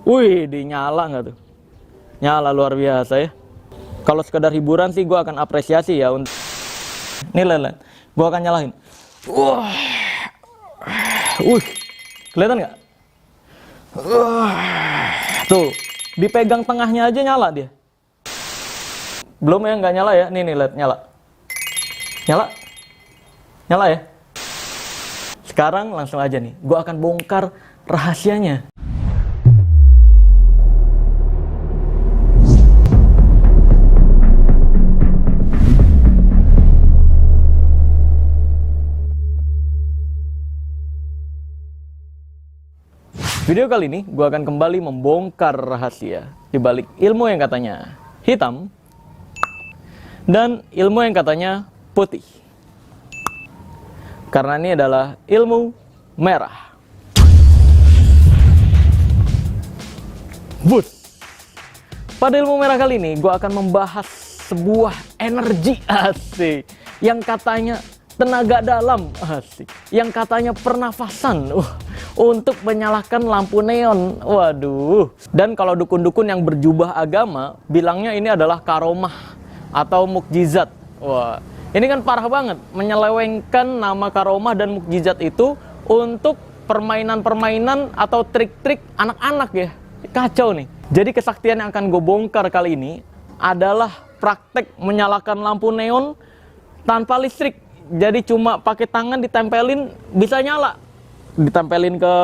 Wih, dinyala nggak tuh? Nyala luar biasa ya. Kalau sekedar hiburan sih gue akan apresiasi ya. Nih lele, gue akan nyalain. Wah, kelihatan nggak? Tuh, dipegang tengahnya aja nyala dia. Belum ya, nggak nyala ya? Nih lihat, nyala. Nyala? Nyala ya? Sekarang langsung aja nih, gue akan bongkar rahasianya. Video kali ini, gue akan kembali membongkar rahasia di balik ilmu yang katanya hitam dan ilmu yang katanya putih. Karena ini adalah ilmu merah. Bus. Pada ilmu merah kali ini, gue akan membahas sebuah energi asik yang katanya tenaga dalam asik, yang katanya pernafasan untuk menyalakan lampu neon. Waduh. Dan kalau dukun-dukun yang berjubah agama bilangnya ini adalah karomah atau mukjizat. Wah, ini kan parah banget, menyelewengkan nama karomah dan mukjizat itu untuk permainan-permainan atau trik-trik anak-anak ya. Kacau nih. Jadi kesaktian yang akan gue bongkar kali ini adalah praktek menyalakan lampu neon tanpa listrik. Jadi cuma pakai tangan ditempelin bisa nyala. Ditempelin ke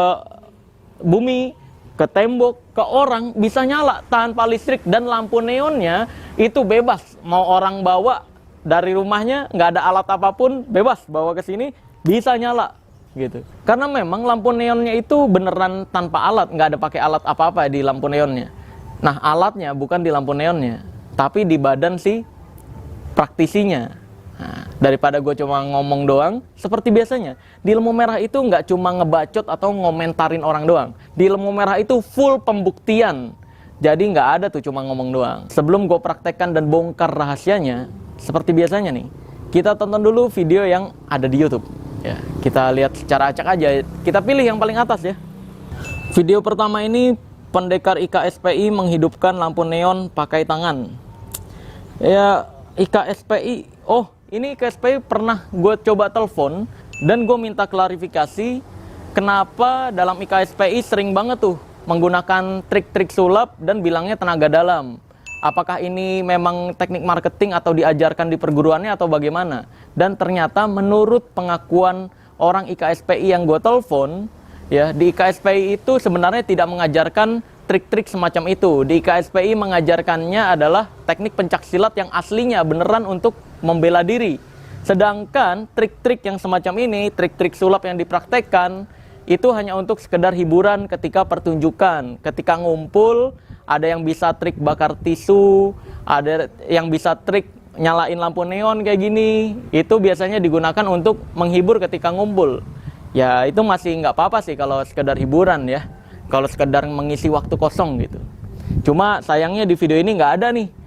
bumi, ke tembok, ke orang bisa nyala tanpa listrik. Dan lampu neonnya itu bebas. Mau orang bawa dari rumahnya, nggak ada alat apapun, bebas bawa ke sini bisa nyala gitu. Karena memang lampu neonnya itu beneran tanpa alat, nggak ada pakai alat apa-apa di lampu neonnya. Nah, alatnya bukan di lampu neonnya, tapi di badan si praktisinya. Nah, daripada gue cuma ngomong doang, seperti biasanya, di ilmu merah itu nggak cuma ngebacot atau ngomentarin orang doang. Di ilmu merah itu full pembuktian. Jadi nggak ada tuh cuma ngomong doang. Sebelum gue praktekkan dan bongkar rahasianya, seperti biasanya nih, kita tonton dulu video yang ada di YouTube. Ya, kita lihat secara acak aja. Kita pilih yang paling atas ya. Video pertama ini, pendekar IKSPI menghidupkan lampu neon pakai tangan. Ya, IKSPI. Oh, ini IKSPI pernah gue coba telepon dan gue minta klarifikasi kenapa dalam IKSPI sering banget tuh menggunakan trik-trik sulap dan bilangnya tenaga dalam. Apakah ini memang teknik marketing atau diajarkan di perguruannya atau bagaimana? Dan ternyata menurut pengakuan orang IKSPI yang gue telepon, ya, di IKSPI itu sebenarnya tidak mengajarkan trik-trik semacam itu. Di IKSPI mengajarkannya adalah teknik pencaksilat yang aslinya beneran untuk membela diri. Sedangkan trik-trik yang semacam ini, trik-trik sulap yang dipraktekkan, itu hanya untuk sekedar hiburan ketika pertunjukan. Ketika ngumpul, ada yang bisa trik bakar tisu, ada yang bisa trik nyalain lampu neon kayak gini. Itu biasanya digunakan untuk menghibur ketika ngumpul. Ya, itu masih nggak apa-apa sih kalau sekedar hiburan ya. Kalau sekedar mengisi waktu kosong gitu. Cuma sayangnya di video ini nggak ada nih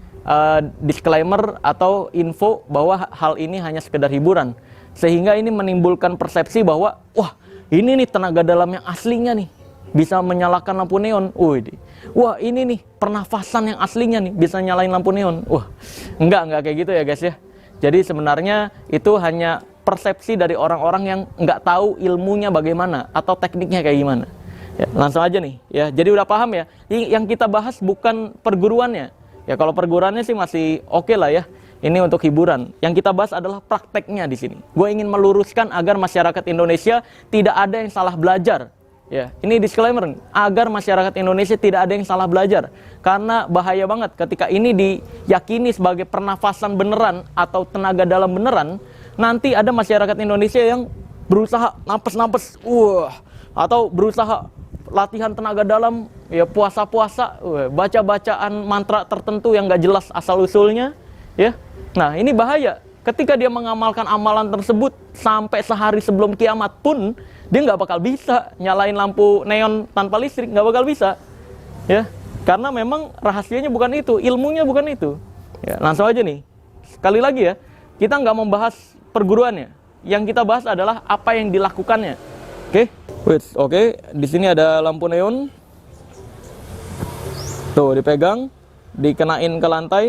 disclaimer atau info bahwa hal ini hanya sekedar hiburan. Sehingga ini menimbulkan persepsi bahwa, wah, ini nih tenaga dalam yang aslinya nih, bisa menyalakan lampu neon. Wah, ini nih pernafasan yang aslinya nih, bisa nyalain lampu neon. Wah, enggak kayak gitu ya guys ya. Jadi sebenarnya itu hanya persepsi dari orang-orang yang nggak tahu ilmunya bagaimana atau tekniknya kayak gimana. Ya, langsung aja nih ya. Jadi udah paham ya. Yang kita bahas bukan perguruannya. Ya, kalau perguruannya sih masih oke lah ya. Ini untuk hiburan. Yang kita bahas adalah prakteknya di sini. Gue ingin meluruskan agar masyarakat Indonesia tidak ada yang salah belajar. Ya, ini disclaimer agar masyarakat Indonesia tidak ada yang salah belajar. Karena bahaya banget ketika ini diyakini sebagai pernafasan beneran atau tenaga dalam beneran, nanti ada masyarakat Indonesia yang berusaha napes-napes, atau berusaha latihan tenaga dalam, ya puasa-puasa, baca-bacaan mantra tertentu yang gak jelas asal-usulnya, ya. Nah, ini bahaya. Ketika dia mengamalkan amalan tersebut sampai sehari sebelum kiamat pun, dia nggak bakal bisa nyalain lampu neon tanpa listrik, nggak bakal bisa, ya. Karena memang rahasianya bukan itu, ilmunya bukan itu. Ya, langsung aja nih. Sekali lagi ya, kita nggak membahas perguruannya. Yang kita bahas adalah apa yang dilakukannya. Oke? Oke, di sini ada lampu neon. Tuh, dipegang, dikenain ke lantai.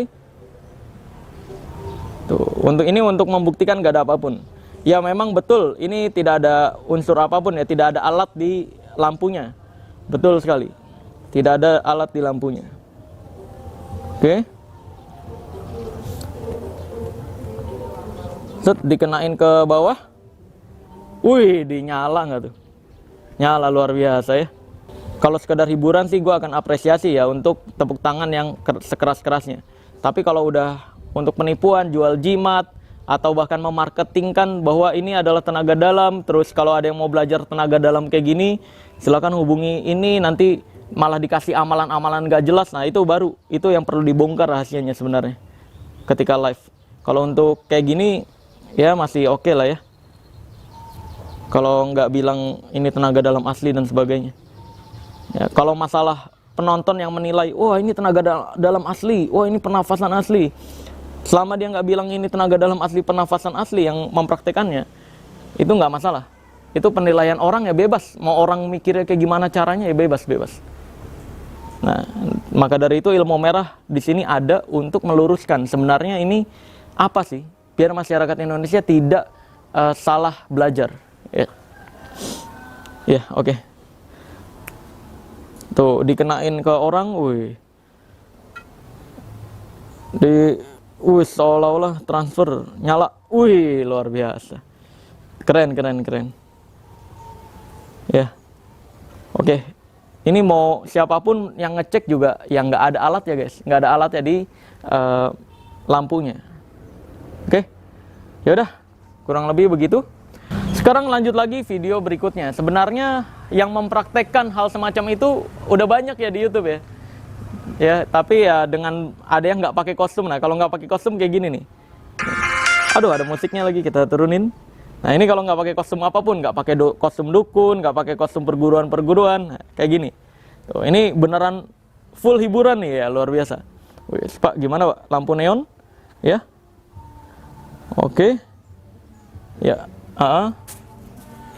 Tuh, untuk membuktikan gak ada apapun. Ya memang betul, ini tidak ada unsur apapun ya, tidak ada alat di lampunya. Betul sekali. Tidak ada alat di lampunya. Oke. Set, dikenain ke bawah. Wih, dinyala nggak tuh? Nyala luar biasa ya. Kalau sekedar hiburan sih gue akan apresiasi ya untuk tepuk tangan yang sekeras-kerasnya. Tapi kalau udah untuk penipuan, jual jimat, atau bahkan memarketingkan bahwa ini adalah tenaga dalam, terus kalau ada yang mau belajar tenaga dalam kayak gini, silakan hubungi ini, nanti malah dikasih amalan-amalan gak jelas. Nah itu baru, itu yang perlu dibongkar rahasianya sebenarnya ketika live. Kalau untuk kayak gini ya masih oke lah ya, kalau nggak bilang ini tenaga dalam asli dan sebagainya ya. Kalau masalah penonton yang menilai, wah ini tenaga dalam asli, wah ini pernafasan asli, selama dia nggak bilang ini tenaga dalam asli, pernafasan asli yang mempraktekannya, itu nggak masalah. Itu penilaian orang ya, bebas. Mau orang mikirnya kayak gimana caranya ya bebas. Nah, maka dari itu ilmu merah di sini ada untuk meluruskan sebenarnya ini apa sih, biar masyarakat Indonesia tidak salah belajar. Ya, oke. Tuh dikenain ke orang, seolah-olah transfer, nyala, luar biasa, keren. Ya, oke. Ini mau siapapun yang ngecek juga, yang nggak ada alat ya guys, nggak ada alat ya di lampunya. Oke, yaudah, kurang lebih begitu. Sekarang lanjut lagi video berikutnya. Sebenarnya yang mempraktekkan hal semacam itu udah banyak ya di YouTube ya. Ya, tapi ya dengan ada yang nggak pakai kostum. Nah, kalau nggak pakai kostum kayak gini nih. Aduh, ada musiknya lagi, kita turunin. Nah, ini kalau nggak pakai kostum apapun, nggak pakai kostum dukun, nggak pakai kostum perguruan, kayak gini. Tuh, ini beneran full hiburan nih ya, luar biasa. Wih, Pak, gimana Pak? Lampu neon? Ya. Oke. Ya,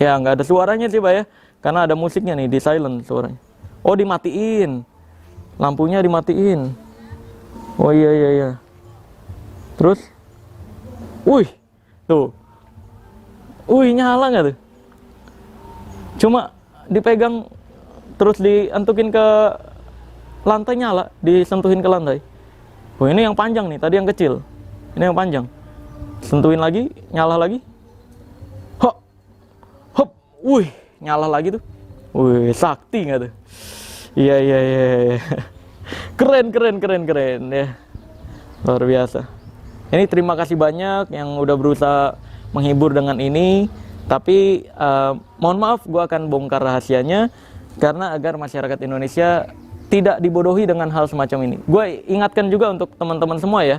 ya nggak ada suaranya sih Pak ya, karena ada musiknya nih, di silent suaranya. Oh, dimatiin. Lampunya dimatiin. Oh iya. Terus, tuh, nyala nggak tuh? Cuma dipegang, terus dientukin ke lantai, nyala, disentuhin ke lantai. Oh, ini yang panjang nih, tadi yang kecil. Ini yang panjang. Sentuhin lagi, nyala lagi. Hop, nyala lagi tuh. Sakti nggak tuh? Iya. Keren ya. Luar biasa. Ini terima kasih banyak yang udah berusaha menghibur dengan ini. Tapi mohon maaf, gue akan bongkar rahasianya karena agar masyarakat Indonesia tidak dibodohi dengan hal semacam ini. Gue ingatkan juga untuk teman-teman semua ya,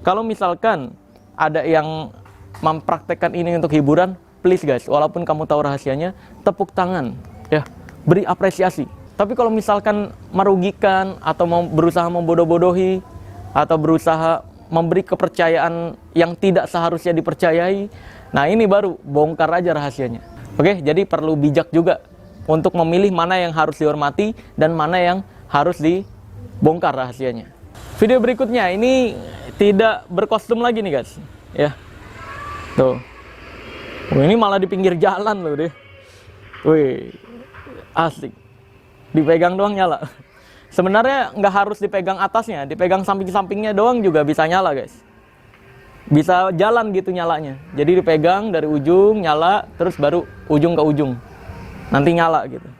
kalau misalkan ada yang mempraktekkan ini untuk hiburan, please guys, walaupun kamu tahu rahasianya, tepuk tangan ya, beri apresiasi. Tapi kalau misalkan merugikan atau berusaha membodoh-bodohi atau berusaha memberi kepercayaan yang tidak seharusnya dipercayai, nah ini baru bongkar aja rahasianya. Oke, jadi perlu bijak juga untuk memilih mana yang harus dihormati dan mana yang harus dibongkar rahasianya. Video berikutnya ini tidak berkostum lagi nih guys, ya. Tuh, ini malah di pinggir jalan loh deh. Asik. Dipegang doang nyala. Sebenarnya nggak harus dipegang atasnya, dipegang samping-sampingnya doang juga bisa nyala guys. Bisa jalan gitu nyalanya. Jadi dipegang dari ujung nyala, terus baru ujung ke ujung, nanti nyala gitu.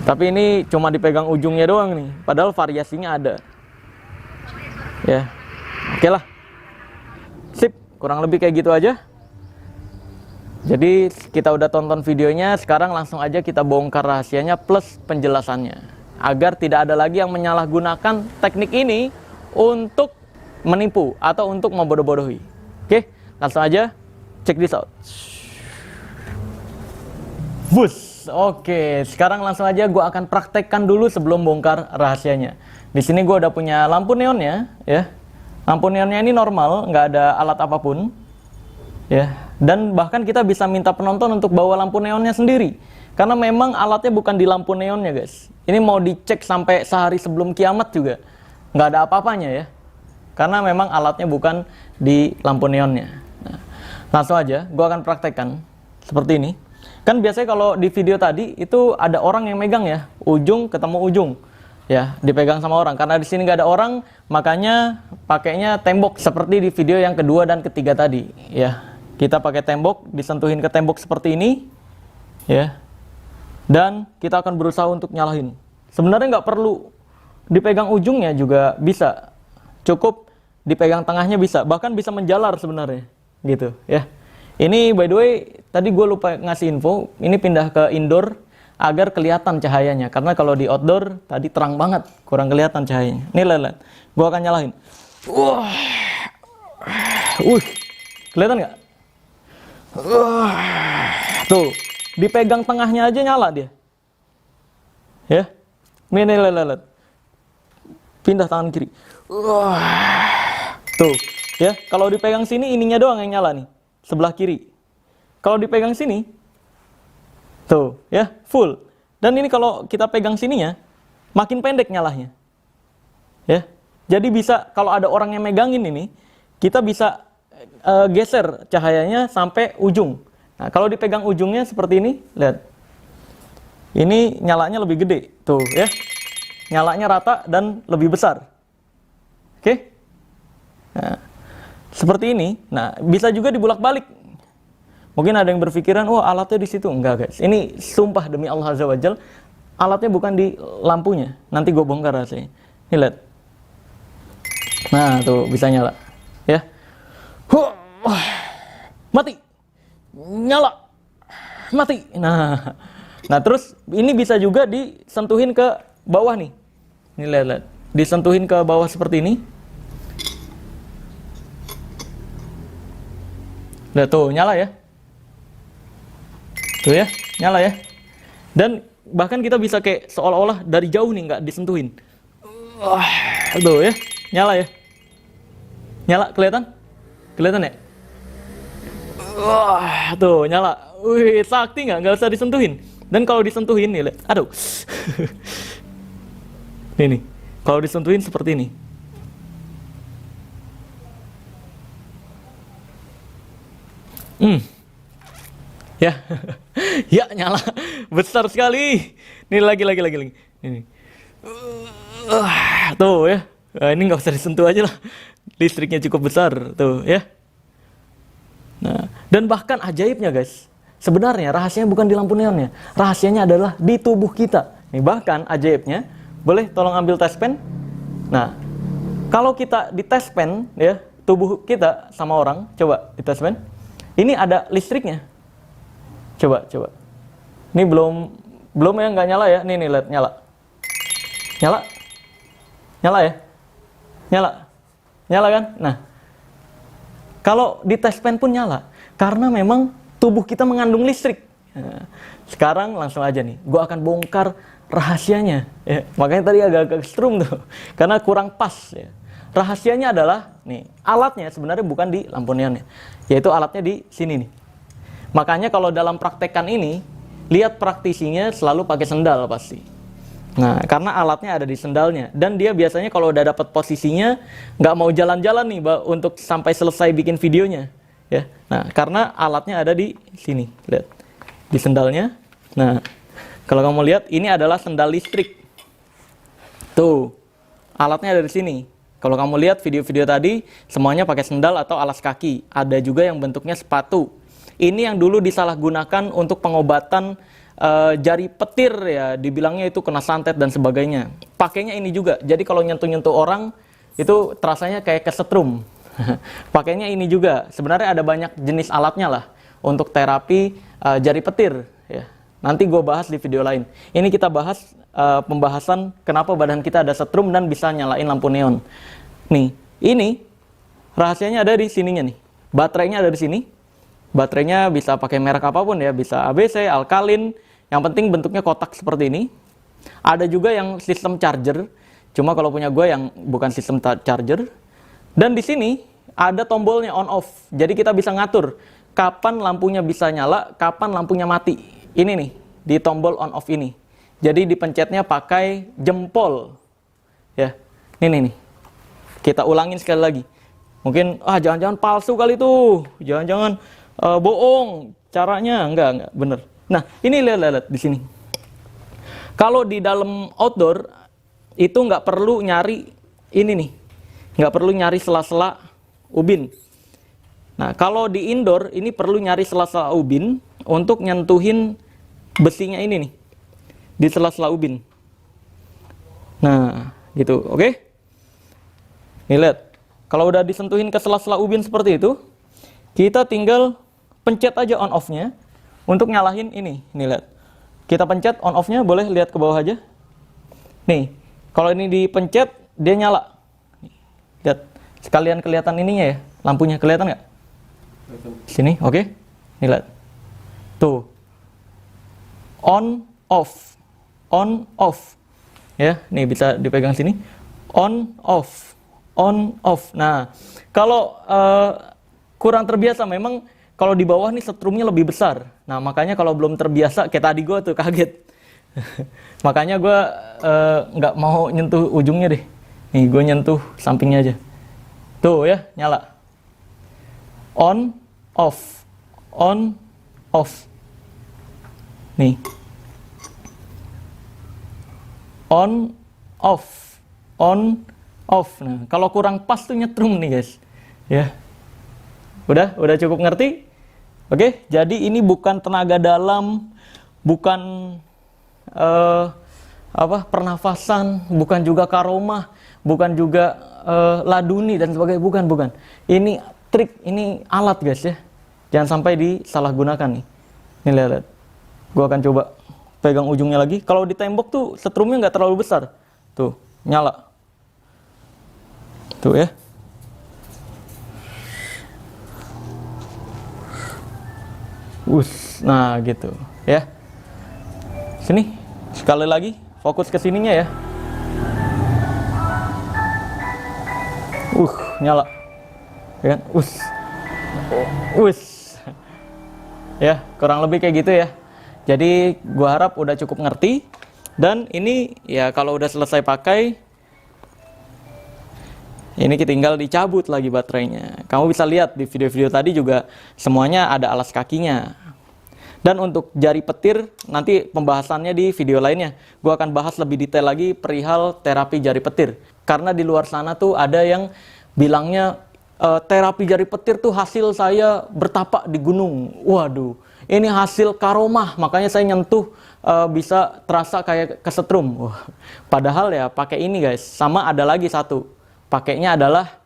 Tapi ini cuma dipegang ujungnya doang nih, padahal variasinya ada. Ya, oke lah. Sip, kurang lebih kayak gitu aja. Jadi kita udah tonton videonya, sekarang langsung aja kita bongkar rahasianya plus penjelasannya, agar tidak ada lagi yang menyalahgunakan teknik ini untuk menipu atau untuk membodoh-bodohi. Oke, langsung aja check this out. Oke, sekarang langsung aja gue akan praktekkan dulu sebelum bongkar rahasianya. Di sini gue udah punya lampu neonnya, ya. Lampu neonnya ini normal, nggak ada alat apapun, ya. Dan bahkan kita bisa minta penonton untuk bawa lampu neonnya sendiri. Karena memang alatnya bukan di lampu neonnya guys. Ini mau dicek sampai sehari sebelum kiamat juga nggak ada apa-apanya ya. Karena memang alatnya bukan di lampu neonnya. Nah, langsung aja gue akan praktekkan seperti ini. Kan biasanya kalau di video tadi itu ada orang yang megang ya, ujung ketemu ujung. Ya, dipegang sama orang. Karena di sini nggak ada orang, makanya pakainya tembok seperti di video yang kedua dan ketiga tadi. Ya, kita pakai tembok, disentuhin ke tembok seperti ini. Ya. Dan kita akan berusaha untuk nyalahin. Sebenarnya nggak perlu dipegang ujungnya juga bisa. Cukup dipegang tengahnya bisa. Bahkan bisa menjalar sebenarnya. Gitu ya. Ini by the way, tadi gue lupa ngasih info. Ini pindah ke indoor agar kelihatan cahayanya. Karena kalau di outdoor tadi terang banget. Kurang kelihatan cahayanya. Nih lihat. Gue akan nyalahin. Wah. Kelihatan nggak? Tuh. Dipegang tengahnya aja nyala dia. Ya. Ini lihat. Pindah tangan kiri. Tuh, ya. Kalau dipegang sini ininya doang yang nyala nih. Sebelah kiri. Kalau dipegang sini tuh, ya, full. Dan ini kalau kita pegang sininya makin pendek nyalanya. Ya. Jadi bisa kalau ada orang yang megangin ini, kita bisa geser cahayanya sampai ujung. Nah, kalau dipegang ujungnya seperti ini, lihat. Ini nyalanya lebih gede, tuh ya. Nyalanya rata dan lebih besar. Oke? Nah, seperti ini. Nah, bisa juga dibulak-balik. Mungkin ada yang berpikiran, wah alatnya di situ. Enggak, guys. Ini sumpah demi Allah Azza wa Jal, alatnya bukan di lampunya. Nanti gue bongkar rasanya. Ini lihat. Nah, tuh bisa nyala. Ya. Mati. Nyala, mati. Nah terus ini bisa juga disentuhin ke bawah nih. Ini lihat, disentuhin ke bawah seperti ini. Lihat tuh nyala ya. Tuh ya, nyala ya. Dan bahkan kita bisa kayak seolah-olah dari jauh nih nggak disentuhin. Tuh ya, nyala ya. Nyala, kelihatan? Kelihatan ya? Wah, tuh nyala. Wih, sakti nggak usah disentuhin. Dan kalau disentuhin nih, lihat. Aduh. Nih. Kalau disentuhin seperti ini. Ya. Ya, nyala. Besar sekali. Nih lagi. Ini. Tuh ya. Ini nggak usah disentuh aja lah. Listriknya cukup besar. Tuh ya. Nah, dan bahkan ajaibnya guys, sebenarnya rahasianya bukan di lampu neonnya, rahasianya adalah di tubuh kita. Nih bahkan ajaibnya, boleh tolong ambil test pen. Nah, kalau kita di test pen ya, tubuh kita sama orang, coba di test pen. Ini ada listriknya. Coba. Ini belum ya, nggak nyala ya. Nih lihat nyala. Nyala ya. Nyala kan? Nah, kalau di test pen pun nyala, karena memang tubuh kita mengandung listrik. Nah, sekarang langsung aja nih, gue akan bongkar rahasianya. Ya, makanya tadi agak strum tuh, karena kurang pas. Ya. Rahasianya adalah, nih, alatnya sebenarnya bukan di lampu neonnya, yaitu alatnya di sini nih. Makanya kalau dalam praktekan ini, lihat praktisinya selalu pakai sendal pasti. Nah, karena alatnya ada di sendalnya. Dan dia biasanya kalau udah dapat posisinya, nggak mau jalan-jalan nih untuk sampai selesai bikin videonya. Ya. Nah, karena alatnya ada di sini. Lihat. Di sendalnya. Nah, kalau kamu lihat, ini adalah sendal listrik. Tuh. Alatnya ada di sini. Kalau kamu lihat video-video tadi, semuanya pakai sendal atau alas kaki. Ada juga yang bentuknya sepatu. Ini yang dulu disalahgunakan untuk pengobatan jari petir ya, dibilangnya itu kena santet dan sebagainya. Pakainya ini juga. Jadi kalau nyentuh-nyentuh orang itu terasanya kayak kesetrum. Pakainya ini juga. Sebenarnya ada banyak jenis alatnya lah untuk terapi jari petir ya. Nanti gue bahas di video lain. Ini kita bahas pembahasan kenapa badan kita ada setrum dan bisa nyalain lampu neon. Nih, ini rahasianya ada di sininya nih. Baterainya ada di sini. Baterainya bisa pakai merek apapun ya, bisa ABC, alkalin. Yang penting bentuknya kotak seperti ini. Ada juga yang sistem charger. Cuma kalau punya gue yang bukan sistem charger. Dan di sini ada tombolnya on off. Jadi kita bisa ngatur kapan lampunya bisa nyala, kapan lampunya mati. Ini nih, di tombol on off ini. Jadi dipencetnya pakai jempol. Ya. Nih. Kita ulangin sekali lagi. Mungkin jangan-jangan palsu kali tuh. Jangan-jangan bohong caranya. Enggak, bener. Nah, ini lihat di sini. Kalau di dalam outdoor itu nggak perlu nyari ini nih. Nggak perlu nyari sela-sela ubin. Nah, kalau di indoor ini perlu nyari sela-sela ubin untuk nyentuhin besinya ini nih. Di sela-sela ubin. Nah, gitu. Oke? Nih lihat. Kalau udah disentuhin ke sela-sela ubin seperti itu, kita tinggal pencet aja on off-nya untuk nyalahin ini. Nih lihat. Kita pencet on off-nya, boleh lihat ke bawah aja. Nih, kalau ini dipencet, dia nyala. Lihat, sekalian kelihatan ininya ya, lampunya kelihatan nggak? Sini, oke. Nih lihat. Tuh. On, off. On, off. Ya, nih bisa dipegang sini. On, off. On, off. Nah, kalau kurang terbiasa, memang kalau di bawah nih setrumnya lebih besar. Nah, makanya kalau belum terbiasa, kayak tadi gue tuh kaget. Makanya gue nggak mau nyentuh ujungnya deh. Nih, gue nyentuh sampingnya aja. Tuh ya, nyala. On, off. On, off. Nih. On, off. On, off. Nah, kalau kurang pas tuh nyetrum nih guys. Ya. Udah cukup ngerti? Oke, jadi ini bukan tenaga dalam, bukan pernafasan, bukan juga karomah, bukan juga laduni dan sebagainya, bukan. Ini trik, ini alat guys ya. Jangan sampai disalahgunakan nih. Nih lihat. Gua akan coba pegang ujungnya lagi. Kalau di tembok tuh setrumnya nggak terlalu besar. Tuh, nyala. Tuh ya. Nah gitu ya. Sini, sekali lagi fokus ke sininya ya. Nyala. Ya kan? Ya, kurang lebih kayak gitu ya. Jadi gua harap udah cukup ngerti. Dan ini ya kalau udah selesai pakai, ini tinggal dicabut lagi baterainya. Kamu bisa lihat di video-video tadi juga semuanya ada alas kakinya. Dan untuk jari petir, nanti pembahasannya di video lainnya. Gue akan bahas lebih detail lagi perihal terapi jari petir. Karena di luar sana tuh ada yang bilangnya terapi jari petir tuh hasil saya bertapak di gunung. Waduh, ini hasil karomah, makanya saya nyentuh bisa terasa kayak kesetrum. Padahal ya pakai ini guys. Sama ada lagi satu. Pakainya adalah,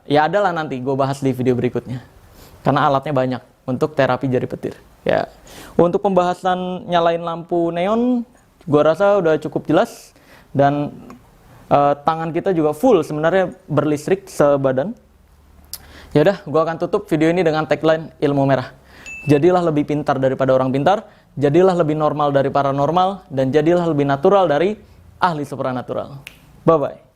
ya adalah nanti gue bahas di video berikutnya. Karena alatnya banyak untuk terapi jari petir. Ya, untuk pembahasan nyalain lampu neon, gue rasa udah cukup jelas. Dan tangan kita juga full sebenarnya berlistrik sebadan. Yaudah, gue akan tutup video ini dengan tagline ilmu merah. Jadilah lebih pintar daripada orang pintar, jadilah lebih normal dari paranormal, dan jadilah lebih natural dari ahli supranatural. Bye-bye.